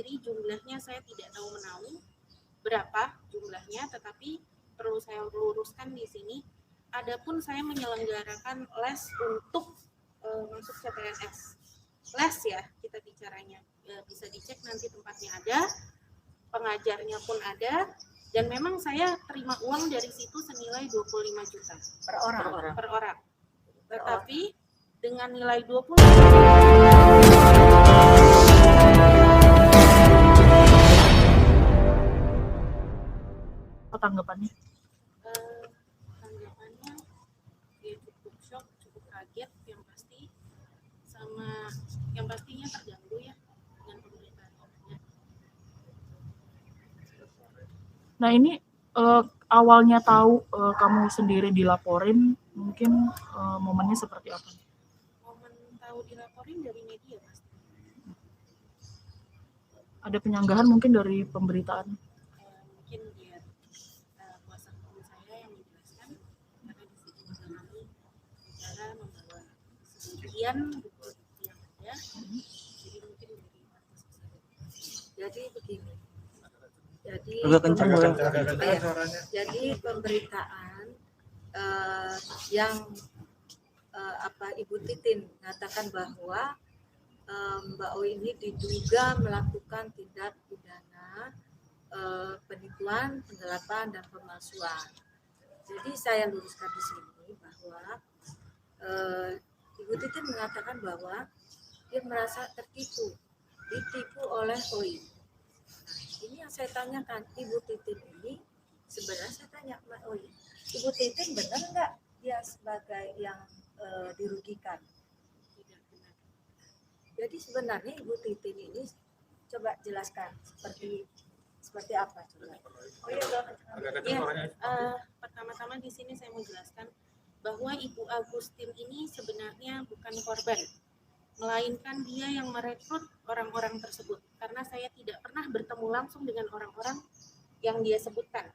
sendiri jumlahnya saya tidak tahu menahu berapa jumlahnya, tetapi perlu saya luruskan di sini. Adapun saya menyelenggarakan les untuk masuk CPNS. Les ya kita bicaranya. Bisa dicek nanti tempatnya ada, pengajarnya pun ada, dan memang saya terima uang dari situ senilai 25 juta per orang. Tetapi dengan nilai 20 tanggapannya? Tanggapannya ya cukup shock, cukup kaget yang pasti, sama yang pastinya terganggu ya dengan pemberitaannya. Nah ini awalnya tahu kamu sendiri dilaporin, mungkin momennya seperti apa? Momen tahu dilaporin dari media pasti. Ada penyanggahan mungkin dari pemberitaan? Mungkin dia kuasa hukum saya yang menjelaskan, karena di situ juga kami bicara membawa sebagian bukti yang ada, jadi mungkin dari atas ke saya. Jadi begini. Jadi pemberitaan yang Ibu Titin mengatakan bahwa Mbak Oi ini diduga melakukan tindak pidana penipuan, penggelapan, dan pemalsuan. Jadi saya luruskan di sini bahwa Ibu Titin mengatakan bahwa dia merasa ditipu oleh Oi. Nah, ini yang saya tanyakan, Ibu Titin ini sebenarnya saya tanya Mbak Oi, Ibu Titin benar nggak dia sebagai yang dirugikan? Tidak benar. Jadi sebenarnya Ibu Titin ini coba jelaskan seperti apa coba. Pertama-tama di sini saya mau jelaskan bahwa Ibu Agustin ini sebenarnya bukan korban, melainkan dia yang merekrut orang-orang tersebut, karena saya tidak pernah bertemu langsung dengan orang-orang yang dia sebutkan.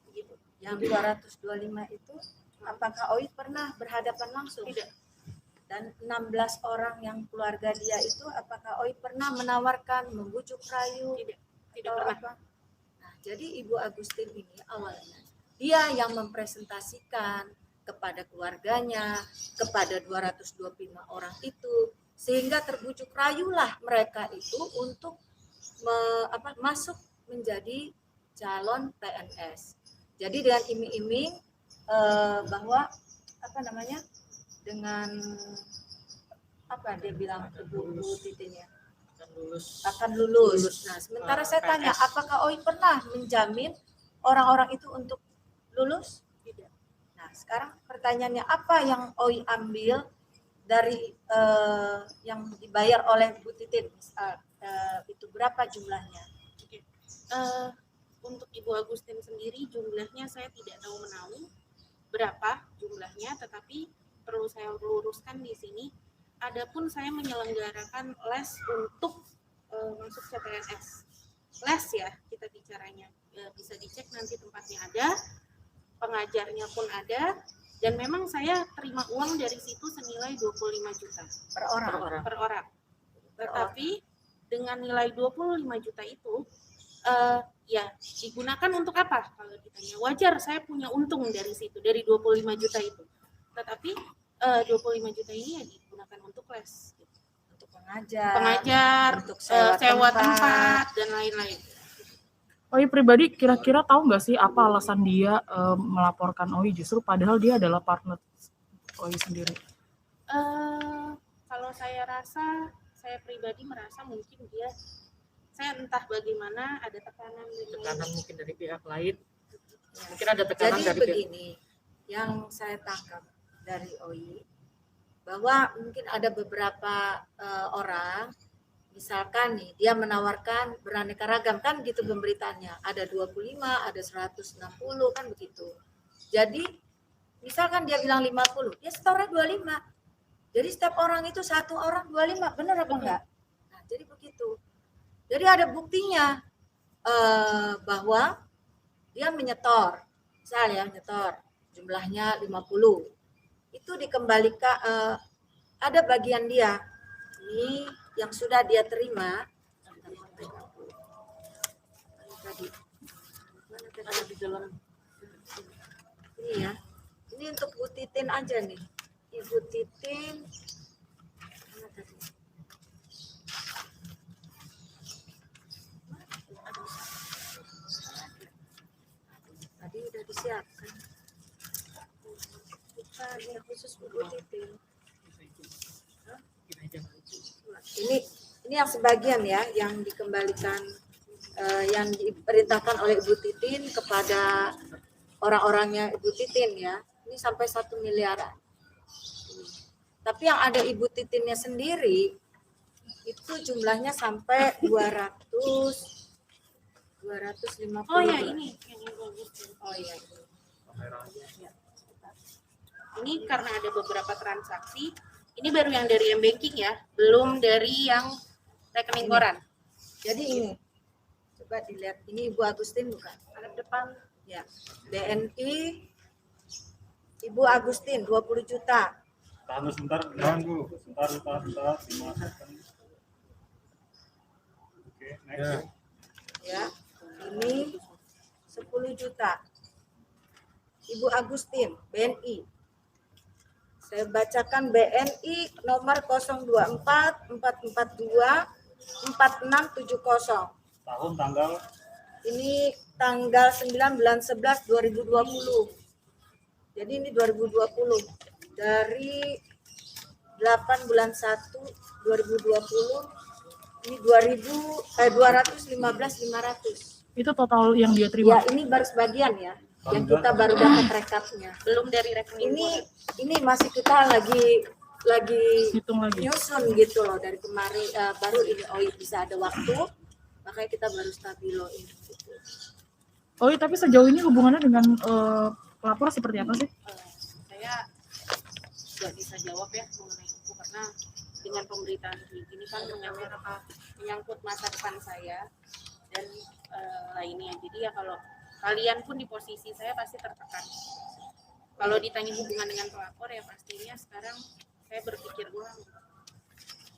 Begitu. Yang 225 itu apakah Oi pernah berhadapan langsung? Tidak. Dan 16 orang yang keluarga dia itu apakah Oi pernah menawarkan, membujuk rayu? Tidak pernah. Apa? Nah, jadi Ibu Agustin ini awalnya dia yang mempresentasikan kepada keluarganya, kepada 225 orang itu, sehingga terbujuk rayulah mereka itu untuk masuk menjadi calon PNS. Jadi dengan iming-iming bahwa dengan dia bilang Ibu Titin ya akan lulus. Nah, sementara saya tanya, apakah Oi pernah menjamin orang-orang itu untuk lulus? Tidak. Nah, sekarang pertanyaannya, apa yang Oi ambil dari yang dibayar oleh Bu Titin? Itu berapa jumlahnya? Untuk Ibu Agustin sendiri jumlahnya saya tidak tahu menahu berapa jumlahnya, tetapi perlu saya luruskan di sini. Adapun saya menyelenggarakan les untuk masuk CPNS. Les ya kita bicaranya. Bisa dicek nanti tempatnya ada, pengajarnya pun ada, dan memang saya terima uang dari situ senilai 25 juta per orang. Tetapi dengan nilai 25 juta itu ya digunakan untuk apa? Kalau ditanya, wajar saya punya untung dari situ, dari 25 juta itu. Tetapi 25 juta ini ya digunakan untuk les, untuk pengajar, untuk sewa tempat dan lain-lain. Oi pribadi kira-kira tahu nggak sih apa alasan dia melaporkan Oi justru padahal dia adalah partner Oi sendiri? Kalau saya pribadi merasa mungkin saya entah bagaimana ada tekanan mungkin dari pihak lain. Mungkin ada tekanan. Jadi begini, yang saya tangkap dari Oi bahwa mungkin ada beberapa orang, misalkan nih dia menawarkan beraneka ragam, kan gitu pemberitaannya, ada 25, ada 160 kan begitu. Jadi misalkan dia bilang 50, dia setornya 25. Jadi setiap orang itu satu orang 25, benar apa enggak? Nah, jadi begitu. Jadi ada buktinya bahwa dia menyetor, misalnya menyetor jumlahnya 50, itu dikembalikan, ada bagian dia ini yang sudah dia terima dalam. Ini ya. Ini untuk Bu Titin aja nih. Ibu Titin. Mana tadi? Tadi udah disiapkan. Bukan, ini khusus Bu Titin. Ini yang sebagian ya, yang dikembalikan, yang diperintahkan oleh Ibu Titin kepada orang-orangnya Ibu Titin ya. Ini sampai 1 miliaran. Tapi yang ada Ibu Titinnya sendiri itu jumlahnya sampai 250. Oh ya, ini yang bagus. Oh iya. Ya, sebentar. Ini karena ada beberapa transaksi. Ini baru yang dari M-Banking ya, belum dari yang rekening Ini. koran. Jadi ini coba dilihat, ini Ibu Agustin bukan? Ada depan. Ya. BNI Ibu Agustin 20 juta. Tahan dulu sebentar, Bu. Sebentar. 5 second. Oke, next. Ya. Ini 10 juta. Ibu Agustin BNI. Saya bacakan BNI nomor 024 442 4670. Tahun tanggal Ini tanggal 9 bulan 11 2020. Jadi ini 2020. Dari 8 bulan 1 2020 ini 215.500. Itu total yang dia terima. Ya, ini baru sebagian ya. Yang kita baru dapat rekapnya. Belum dari rekening koran. Ini masih kita lagi Hitung lagi. nyusun gitu loh dari kemarin, baru ini bisa ada waktu, makanya kita baru stabiloin gitu. Oh iya, tapi sejauh ini hubungannya dengan pelapor seperti apa sih? Saya nggak bisa jawab ya mengenai itu karena dengan pemberitaan ini kan menyangkut masa depan saya dan lainnya. Jadi ya kalau kalian pun di posisi saya pasti tertekan. Kalau ditanya hubungan dengan pelapor ya pastinya sekarang saya berpikir ulang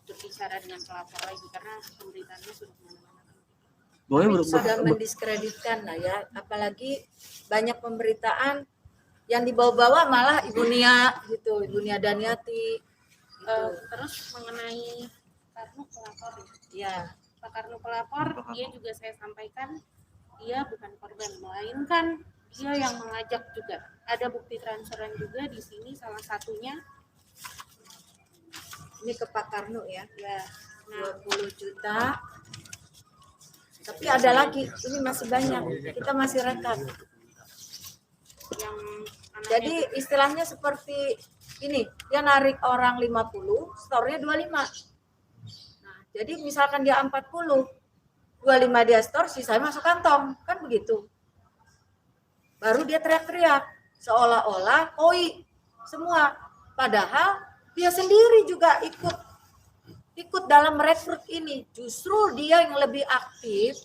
berbicara dengan pelapor lagi karena pemberitaannya sudah kemana-mana. Sudah mendiskreditkan lah ya, apalagi banyak pemberitaan yang dibawa-bawa malah Ibu Nia gitu, Ibu Nia Daniati gitu. Terus mengenai Karnu pelapor Ya, Pak Karnu pelapor, dia juga saya sampaikan dia bukan korban, melainkan dia yang mengajak juga. Ada bukti transferan juga di sini, salah satunya ini ke Pak Karnu ya, ya. Nah, 20 juta. Tapi ada lagi, ini masih banyak, kita masih rekap. yang anaknya Jadi istilahnya seperti ini, dia narik orang 50, store-nya 25. Nah, jadi misalkan dia 40, 25 dia store, sisanya masuk kantong, kan begitu. Baru dia teriak-teriak, seolah-olah koi semua. Padahal dia sendiri juga ikut dalam merekrut ini. Justru dia yang lebih aktif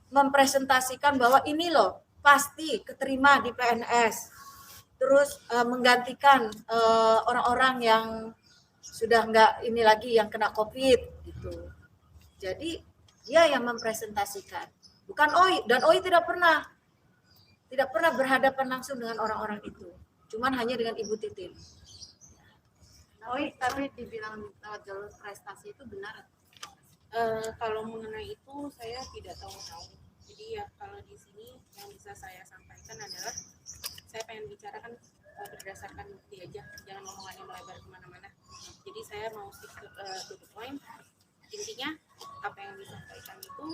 mempresentasikan bahwa ini loh pasti keterima di PNS. Terus menggantikan orang-orang yang sudah enggak ini lagi yang kena COVID gitu. Jadi dia yang mempresentasikan, bukan OI, dan OI tidak pernah berhadapan langsung dengan orang-orang itu. Cuman hanya dengan Ibu Titin. OI tapi dibilang jalur prestasi itu benar? kalau mengenai itu saya tidak tahu. Jadi ya kalau di sini yang bisa saya sampaikan adalah saya pengen bicarakan berdasarkan bukti aja, jangan omongannya melebar kemana-mana. Jadi saya mau stick to the point. Intinya apa yang disampaikan itu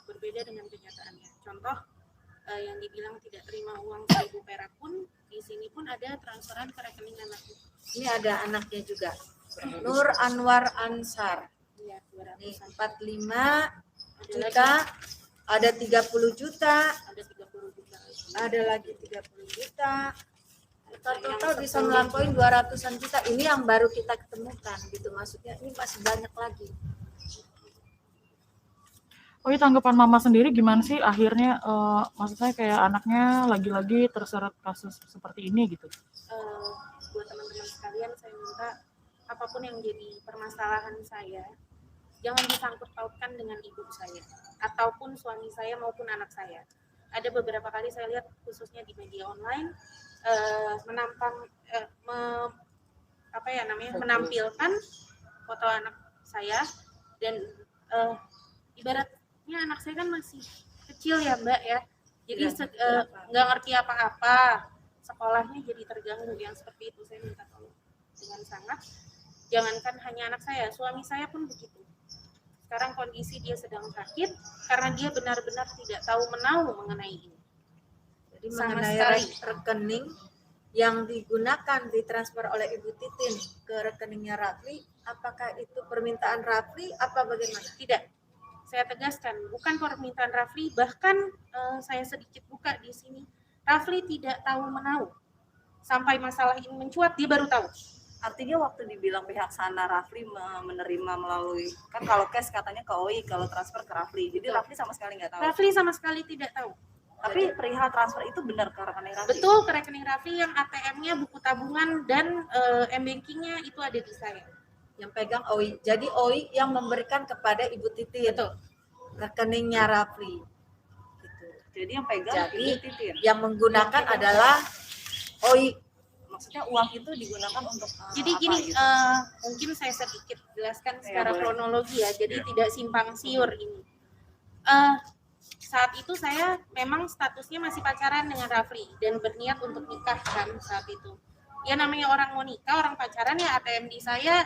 berbeda dengan kenyataannya. Contoh yang dibilang tidak terima uang 1.000 perak pun di sini pun ada transferan ke rekening anaknya. Ini ada anaknya juga, Nur Anwar Ansar. Iya, Nih 200-an. 45 juta, ada 30 juta, Ada 30 juta. ada lagi 30 juta. Total bisa melampaui 200-an juta. Ini yang baru kita ketemukan gitu, maksudnya ini masih banyak lagi. Oh iya, tanggapan mama sendiri gimana sih akhirnya, maksud saya kayak anaknya lagi-lagi terseret kasus seperti ini gitu? Buat teman-teman sekalian saya minta apapun yang jadi permasalahan saya jangan disangkut pautkan dengan ibu saya ataupun suami saya maupun anak saya. ada beberapa kali saya lihat khususnya di media online menampilkan foto anak saya dan ibaratnya anak saya kan masih kecil ya Mbak ya, jadi nggak ngerti apa-apa, sekolahnya jadi terganggu. Yang seperti itu saya minta tolong dengan sangat. Jangankan hanya anak saya, suami saya pun begitu. Sekarang kondisi dia sedang sakit karena dia benar-benar tidak tahu menahu mengenai ini. Jadi Sama mengenai sekali. rekening yang digunakan ditransfer oleh Ibu Titin ke rekeningnya Rafli, apakah itu permintaan Rafli apa bagaimana? Tidak, saya tegaskan bukan permintaan Rafli. Bahkan saya sedikit buka di sini, Rafli tidak tahu menahu sampai masalah ini mencuat dia baru tahu. Artinya waktu dibilang pihak sana Rafli menerima melalui, kan kalau cash katanya ke OI, kalau transfer ke Rafli, jadi Rafli sama sekali nggak tahu. Rafli sama sekali tidak tahu. Tapi perihal transfer itu benar ke rekening Rafli? Betul, ke rekening Rafli yang ATM-nya, buku tabungan, dan M-Banking-nya itu ada di saya. Yang pegang OI. Jadi OI yang memberikan kepada Ibu Titin. Betul. Rekeningnya Rafli. Gitu. Jadi yang pegang Jadi Ibu Titin. yang menggunakan adalah OI. Maksudnya uang itu digunakan untuk Jadi apa gini, gitu? mungkin saya sedikit jelaskan Ya, secara boleh. kronologi ya, jadi tidak simpang siur ini. Saat itu saya memang statusnya masih pacaran dengan Rafli dan berniat untuk nikah kan saat itu. Ya namanya orang mau nikah, orang pacaran ya ATM di saya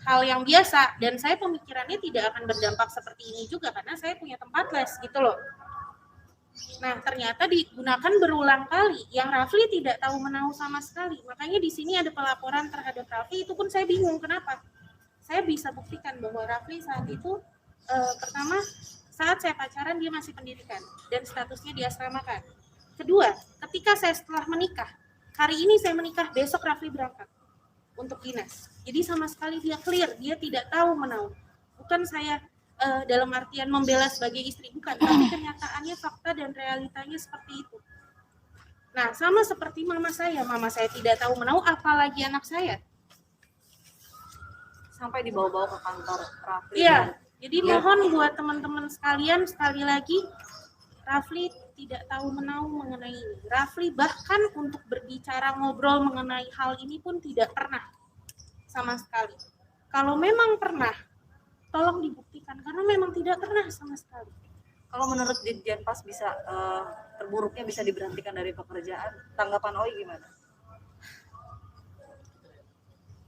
hal yang biasa, dan saya pemikirannya tidak akan berdampak seperti ini juga karena saya punya tempat les gitu loh. Nah, ternyata digunakan berulang kali yang Rafli tidak tahu menahu sama sekali. Makanya di sini ada pelaporan terhadap Rafli, itu pun saya bingung kenapa. Saya bisa buktikan bahwa Rafli saat itu pertama, saat saya pacaran dia masih pendidikan dan statusnya diasramakan. Kedua, ketika saya setelah menikah, hari ini saya menikah, besok Rafli berangkat untuk dinas. Jadi sama sekali dia clear, dia tidak tahu menahu. Bukan saya dalam artian membela sebagai istri, bukan, tapi kenyataannya fakta dan realitanya seperti itu. Nah, sama seperti mama saya tidak tahu menahu, apalagi anak saya. Sampai dibawa-bawa ke kantor Rafli. Iya, jadi mohon buat teman-teman sekalian, sekali lagi, Rafli tidak tahu menahu mengenai ini. Rafli bahkan untuk berbicara ngobrol mengenai hal ini pun tidak pernah sama sekali. Kalau memang pernah, tolong dibuktikan karena memang tidak pernah sama sekali. Kalau menurut Ditjen Pas bisa terburuknya bisa diberhentikan dari pekerjaan, tanggapan OI gimana?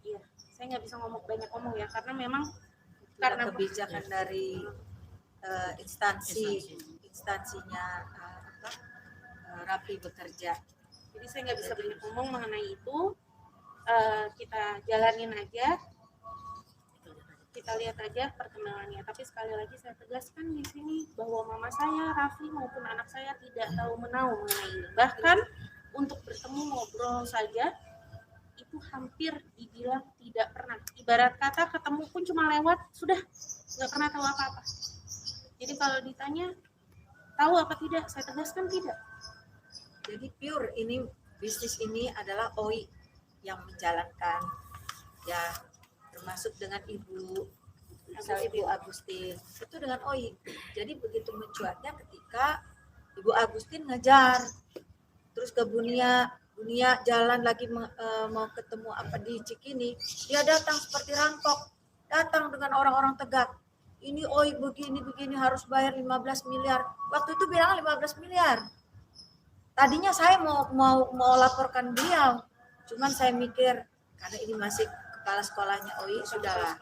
Iya, saya nggak bisa banyak ngomong ya karena memang Karena kebijakan dari instansinya Rafli bekerja. Jadi saya nggak bisa banyak ngomong mengenai itu. Kita jalanin aja, kita lihat aja perkembangannya. Tapi sekali lagi saya tegaskan di sini bahwa mama saya, Rafli maupun anak saya tidak tahu menahu mengenai ini. Bahkan untuk bertemu ngobrol saja itu hampir dibilang tidak pernah. Ibarat kata ketemu pun cuma lewat, sudah nggak pernah tahu apa-apa. Jadi kalau ditanya tahu apa tidak, saya tegaskan tidak. Jadi pure ini bisnis ini adalah OI yang menjalankan, ya termasuk dengan Ibu Agustin itu dengan OI. Jadi begitu mencuatnya ketika Ibu Agustin ngejar, terus ke Bunia jalan lagi mau ketemu apa di Cikini, dia datang seperti rampok, datang dengan orang-orang tegak. Ini OI begini harus bayar 15 miliar. Waktu itu bilang 15 miliar. Tadinya saya mau laporkan beliau, cuman saya mikir karena ini masih kepala sekolahnya OI, sudahlah.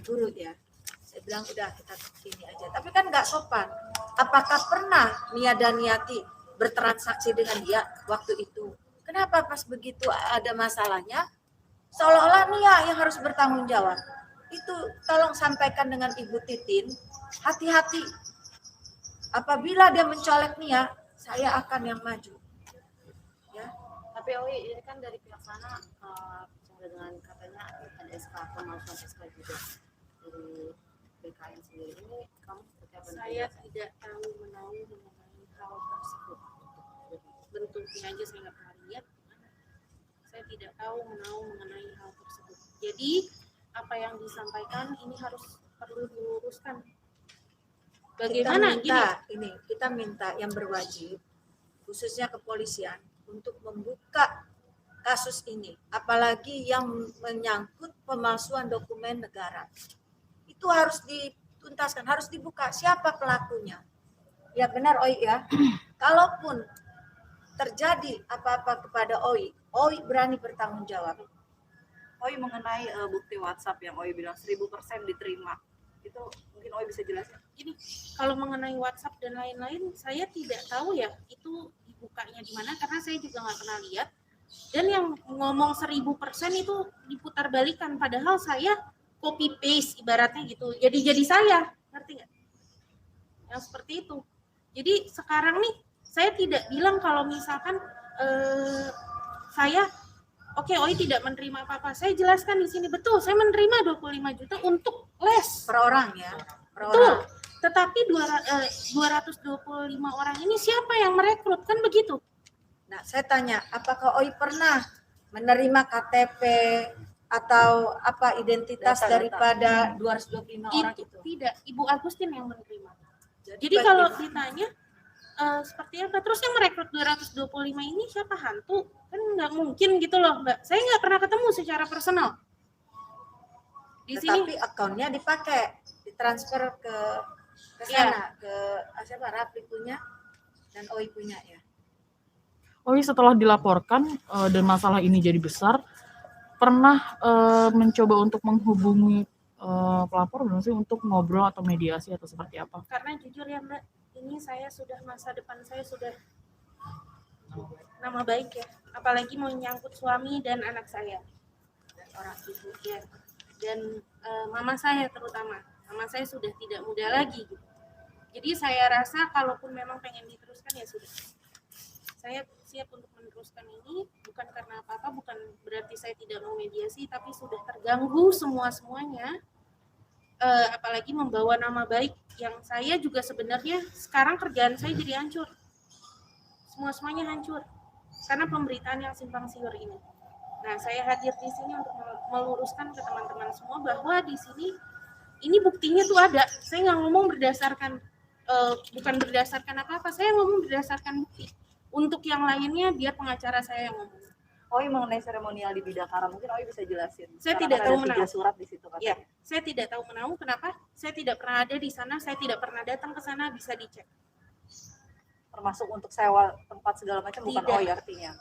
Guru ya. Saya bilang udah kita ini aja. Tapi kan nggak sopan. Apakah pernah Nia dan Niati bertransaksi dengan dia waktu itu? Kenapa pas begitu ada masalahnya seolah-olah Nia yang harus bertanggung jawab? Itu tolong sampaikan dengan Ibu Titin, hati-hati. Apabila dia mencolek Nia, saya akan yang maju. Ya. Tapi OI ini kan dari pihak sana bicara dengan katanya ada SK pemalsuan SK juga dari BKN sendiri. Ini kamu seperti apa? Saya tidak tahu menahu mengenai hal tersebut. Bentuknya aja saya nggak pernah lihat. Saya tidak tahu menahu mengenai hal tersebut. Jadi apa yang disampaikan ini perlu diluruskan. Bagaimana kita minta yang berwajib, khususnya kepolisian, untuk membuka kasus ini, apalagi yang menyangkut pemalsuan dokumen negara. Itu harus dituntaskan, harus dibuka siapa pelakunya. Ya benar Oi ya. Kalaupun terjadi apa-apa kepada Oi berani bertanggung jawab. Oi mengenai bukti WhatsApp yang Oi bilang 1000% diterima. Itu mungkin Oi bisa jelasin. Gini, kalau mengenai WhatsApp dan lain-lain, saya tidak tahu ya itu dibukanya di mana karena saya juga nggak pernah lihat. Dan yang ngomong 1000% itu diputar balikan, padahal saya copy paste ibaratnya gitu. Jadi saya, ngerti nggak? Yang seperti itu. Jadi sekarang nih saya tidak bilang kalau misalkan saya Oi tidak menerima apa-apa. Saya jelaskan di sini betul, saya menerima 25 juta untuk les Per orang ya. Per betul. orang. Tetapi 225 orang ini siapa yang merekrut, kan begitu? Nah, saya tanya, apakah Oi pernah menerima KTP atau apa identitas Data. daripada 225 orang itu? Tidak, Ibu Agustin yang menerima. Jadi bagi- kalau ditanya seperti apa, terus yang merekrut 225 ini siapa, hantu? Kan nggak mungkin gitu loh, Mbak. Saya nggak pernah ketemu secara personal. Di sini tetapi akunnya dipakai, ditransfer ke Iya. sana, ke siapa, Rafli punya dan Oi punya ya. Oi setelah dilaporkan dan masalah ini jadi besar, pernah mencoba untuk menghubungi pelapor belum sih untuk ngobrol atau mediasi atau seperti apa? karena jujur ya Mbak, ini saya sudah masa depan saya sudah nama baik ya, apalagi menyangkut suami dan anak saya dan orang ibu ya, dan mama saya terutama, mama saya sudah tidak muda lagi gitu. Jadi saya rasa kalaupun memang pengen diteruskan ya sudah, saya siap untuk meneruskan ini, bukan karena apa-apa, bukan berarti saya tidak mau mediasi, tapi sudah terganggu semuanya. Apalagi membawa nama baik yang saya juga sebenarnya sekarang kerjaan saya jadi hancur, semuanya hancur karena pemberitaan yang simpang siur ini. Nah, saya hadir di sini untuk meluruskan ke teman-teman semua bahwa di sini ini buktinya tuh ada. Saya nggak ngomong berdasarkan bukan berdasarkan apa-apa, saya ngomong berdasarkan bukti. Untuk yang lainnya biar pengacara saya yang ngomong. Oi mengenai seremonial di Bidakara, mungkin Oi bisa jelasin. Saya Karena tidak kan tahu ada 3 menau. surat di situ Ya, katanya. saya tidak tahu menau kenapa. Saya tidak pernah ada di sana, saya tidak pernah datang ke sana, bisa dicek. Termasuk untuk sewa tempat segala macam bukan Tidak. Oi artinya.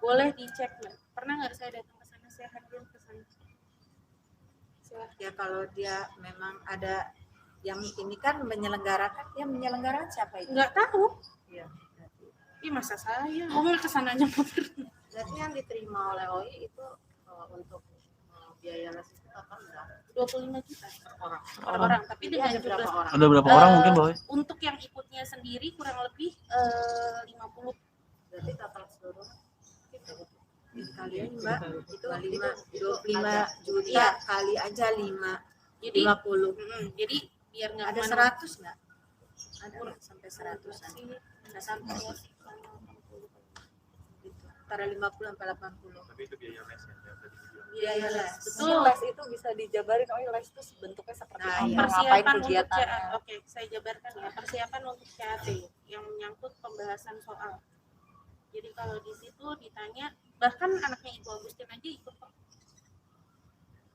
Boleh dicek, Mbak. Pernah nggak saya datang ke sana, saya hadir ke sana. Silahkan. Ya kalau dia memang ada yang ini kan menyelenggarakan siapa itu? Nggak tahu. Iya. Ih, masa saya ngomong ke sana aja. Berarti yang diterima oleh OI itu untuk biaya les itu apa enggak? 25 juta Orang. per orang, tapi Jadi dengan ada berapa jumlah orang? Ada berapa orang mungkin, Boy? untuk yang ikutnya sendiri kurang lebih 50. Berarti total seluruh Kalian Mbak itu 25 juta Iya. kali aja 5 Jadi 50. jadi biar nggak Ada kemana- 100 enggak? Ada nggak sampai 100-an. Nggak sampai ya. Gitu. Antara 50 sampai 80. Tapi itu biaya les ya. Biaya les. Mungkin les itu bisa dijabarin, Oi les itu bentuknya seperti Nah, apa, iya. ngapain Persiapan untuk kegiatannya. Oke, saya jabarkan ya. Persiapan untuk CAT yang menyangkut pembahasan soal. Jadi kalau di situ ditanya, bahkan anaknya Ibu Agustin aja ikut kok.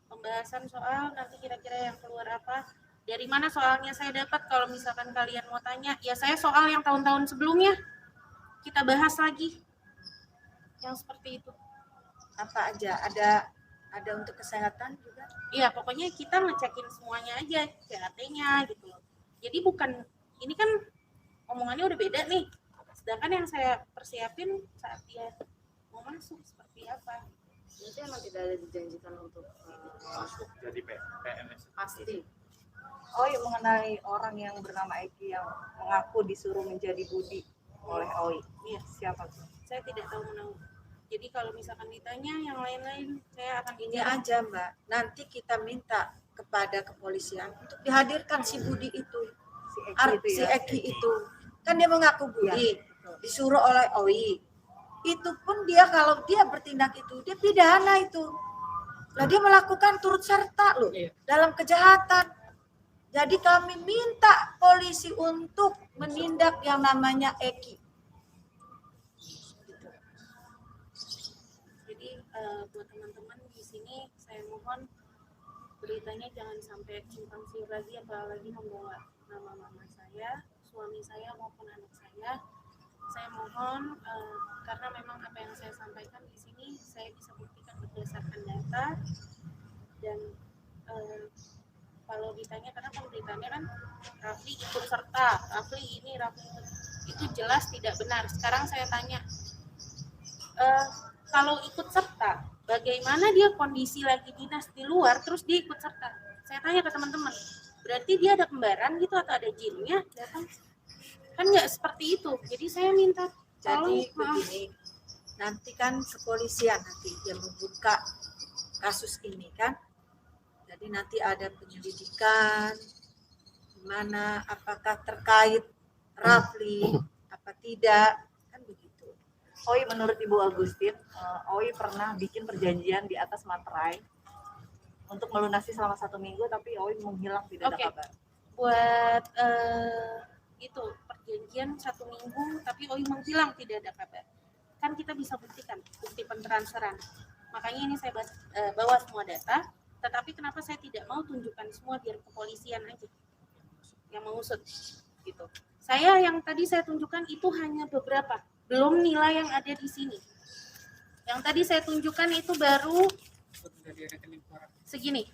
Pembahasan soal nanti kira-kira yang keluar apa, dari mana soalnya saya dapat. Kalau misalkan kalian mau tanya, ya saya soal yang tahun-tahun sebelumnya kita bahas lagi yang seperti itu. Apa aja? Ada untuk kesehatan juga. Iya, pokoknya kita ngecekin semuanya aja, CAT-nya gitu loh. Jadi bukan, ini kan omongannya udah beda nih. Sedangkan yang saya persiapin saat dia mau masuk seperti apa. Berarti emang tidak ada dijanjikan untuk Masuk jadi PNS. pasti. Oi mengenai orang yang bernama Eki yang mengaku disuruh menjadi Budi oleh Oi. Iya, Siapa tuh? saya tidak tahu menau. Jadi kalau misalkan ditanya yang lain-lain, saya akan Ini aja Mbak, nanti kita minta kepada kepolisian untuk dihadirkan si Budi itu, Si Eki itu si ya. Eki itu. Kan dia mengaku Budi, disuruh oleh OI. Itu pun dia kalau dia bertindak itu, dia pidana itu. Lah dia melakukan turut serta loh Iya. dalam kejahatan. Jadi kami minta polisi polisi untuk menindak yang namanya Eki. Jadi buat teman-teman di sini saya mohon beritanya jangan sampai simpang siur lagi, apalagi membawa nama mama saya, suami saya maupun anak saya. Saya mohon karena memang apa yang saya sampaikan di sini saya bisa buktikan berdasarkan data dan kalau ditanya karena beritanya kan Rafli ikut serta, Rafli ini, Rafli itu jelas tidak benar. Sekarang saya tanya, kalau ikut serta, bagaimana dia kondisi lagi dinas di luar, terus dia ikut serta? Saya tanya ke teman-teman, berarti dia ada kembaran gitu atau ada jinnya datang? Kan nggak seperti itu. Jadi saya minta tolong. Jadi begini, nanti kan kepolisian nanti yang membuka kasus ini kan. Jadi nanti ada penyelidikan gimana apakah terkait Rafli apa tidak kan begitu. Oi, menurut Ibu Agustin, Oi pernah bikin perjanjian di atas materai untuk melunasi selama 1 minggu, tapi Oi menghilang tidak ada Oke. kabar. Buat itu perjanjian 1 minggu tapi Oi menghilang tidak ada kabar, kan kita bisa buktikan bukti pentransferan. Makanya ini saya bawa semua data, tetapi kenapa saya tidak mau tunjukkan semua biar kepolisian aja yang mengusut gitu. Saya yang tadi saya tunjukkan itu hanya beberapa, belum nilai yang ada di sini. Yang tadi saya tunjukkan itu baru segini.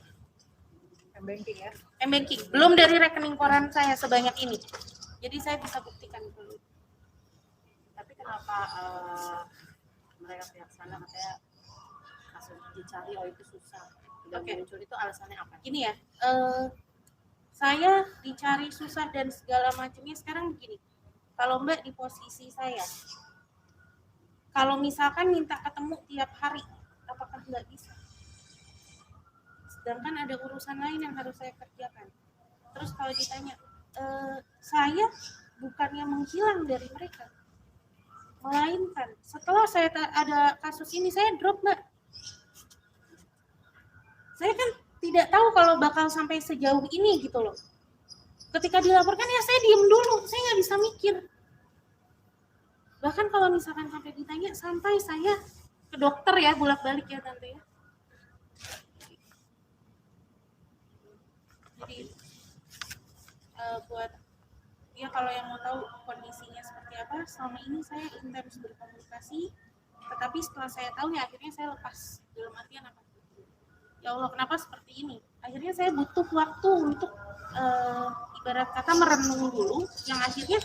M-banking ya. M-banking, belum dari rekening koran saya sebanyak ini. Jadi saya bisa buktikan dulu. Tapi kenapa mereka pihak sana katanya kasus dicari itu susah, tidak Oke. muncul, itu alasannya apa? Gini ya, saya dicari susah dan segala macamnya sekarang begini. Kalau Mbak di posisi saya, kalau misalkan minta ketemu tiap hari, apakah nggak bisa? Sedangkan ada urusan lain yang harus saya kerjakan. Terus kalau ditanya, saya bukannya menghilang dari mereka, melainkan setelah saya ada kasus ini saya drop, Mbak. Saya kan tidak tahu kalau bakal sampai sejauh ini gitu loh. Ketika dilaporkan ya saya diem dulu, saya nggak bisa mikir. Bahkan kalau misalkan sampai ditanya, sampai saya ke dokter ya, bolak-balik ya Tante ya. Jadi buat ya kalau yang mau tahu kondisinya seperti apa, selama ini saya intens berkomunikasi, tetapi setelah saya tahu ya akhirnya saya lepas. Dalam artian apa? Ya Allah, kenapa seperti ini? Akhirnya saya butuh waktu untuk ibarat kata merenung dulu, yang akhirnya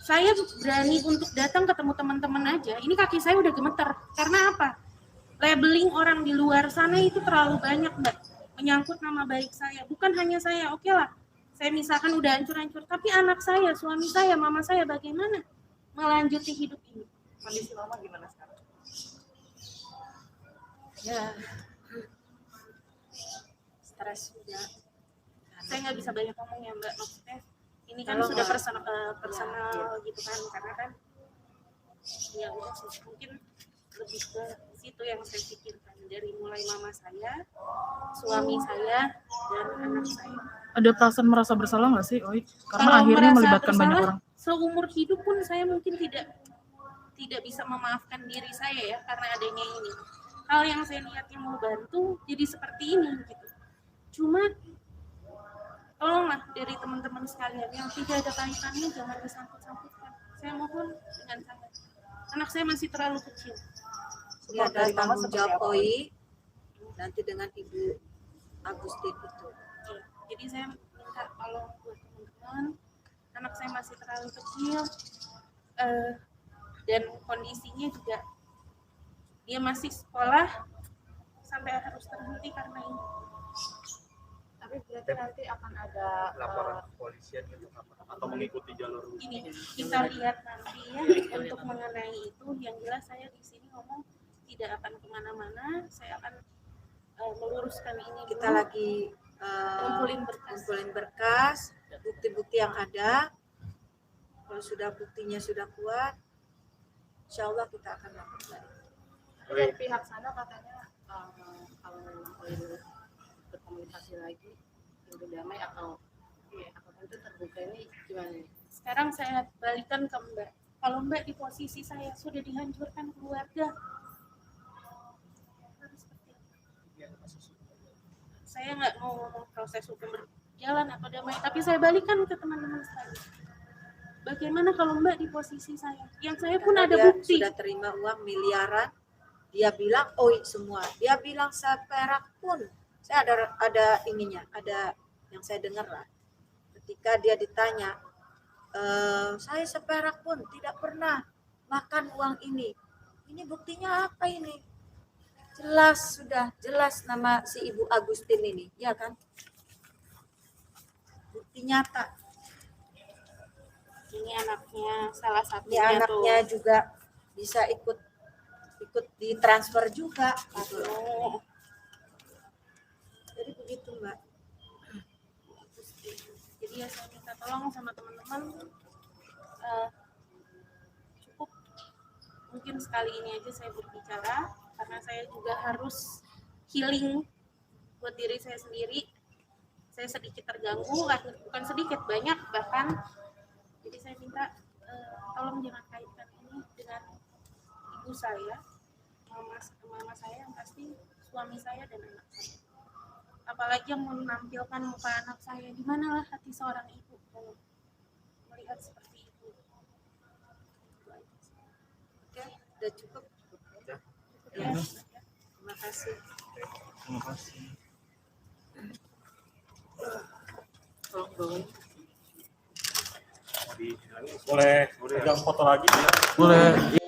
saya berani untuk datang ketemu teman-teman aja. Ini kaki saya udah gemeter. Karena apa? Labeling orang di luar sana itu terlalu banyak, Mbak. Menyangkut nama baik saya. Bukan hanya saya, oke lah. Saya misalkan udah hancur-hancur, tapi anak saya, suami saya, mama saya bagaimana melanjuti hidup ini? Kondisi mama gimana sekarang? Ya, Stres juga. Saya nggak bisa banyak ngomong ya Mbak, maksudnya ini kan Kalau sudah nggak- personal gitu kan, karena kan ya udah sih, mungkin lebih ke situ yang saya pikirkan, dari mulai mama saya, suami saya, dan anak saya. Ada perasaan merasa bersalah nggak sih, Oi? Karena Kalau akhirnya merasa melibatkan banyak bersalah, orang. seumur hidup pun saya mungkin tidak bisa memaafkan diri saya ya karena adanya ini. Hal yang saya niatnya mau bantu jadi seperti ini gitu. Cuma tolonglah dari teman-teman sekalian yang tidak ada kaitannya jangan disangkut-sangkutkan. Saya mohon dengan sangat. Anak saya masih terlalu kecil. ini ada Dari mama tanggung seperti jawab apa? Oi nanti dengan Ibu Agustin itu. Ya, jadi saya minta tolong buat teman-teman, anak saya masih terlalu kecil dan kondisinya juga dia masih sekolah sampai harus terhenti karena ini. Tapi berarti nanti akan ada Laporan kepolisian gitu atau mengikuti jalur hukum. Ini kita lihat nanti ya untuk mengenai itu. Yang jelas saya di sini ngomong tidak akan kemana-mana, saya akan meluruskan ini Kita dulu. lagi Kumpulin berkas. kumpulin berkas, bukti-bukti yang ada. Kalau sudah buktinya sudah kuat, insya Allah kita akan lakukan. dari pihak sana katanya kalau memang oleh berkomunikasi lagi untuk damai atau itu terbuka ini gimana nih? Sekarang saya balikan ke Mbak. Kalau Mbak di posisi saya sudah dihancurkan keluarga, harus seperti apa? Saya nggak mau ngomong proses hukum berjalan atau damai, tapi saya balikan ke teman-teman saya. Bagaimana kalau Mbak di posisi saya? Yang saya pun Karena ada dia bukti. sudah terima uang miliaran, dia bilang OI semua, dia bilang seperak pun. Saya ada ininya, ada yang saya dengar lah, ketika dia ditanya, saya seperak pun tidak pernah makan uang ini buktinya apa ini? Jelas, sudah jelas nama si Ibu Agustin ini, ya kan? Bukti nyata. Ini anaknya salah Ini satunya anaknya tuh. juga bisa ikut ditransfer juga gitu. Oh, Jadi begitu Mbak. jadi ya saya minta tolong sama teman-teman, cukup mungkin sekali ini aja saya berbicara, karena saya juga harus healing buat diri saya sendiri. Saya sedikit terganggu, bukan sedikit, banyak bahkan. Jadi saya minta tolong jangan kaitkan ini dengan ibu saya, mama saya, yang pasti suami saya dan anak saya. Apalagi yang menampilkan muka anak saya, di manalah hati seorang ibu kalau melihat seperti itu. Oke, udah cukup. Ya. Ya. Terima kasih. Terima kasih. Tolong bawain. Boleh pegang foto lagi ya? Boleh.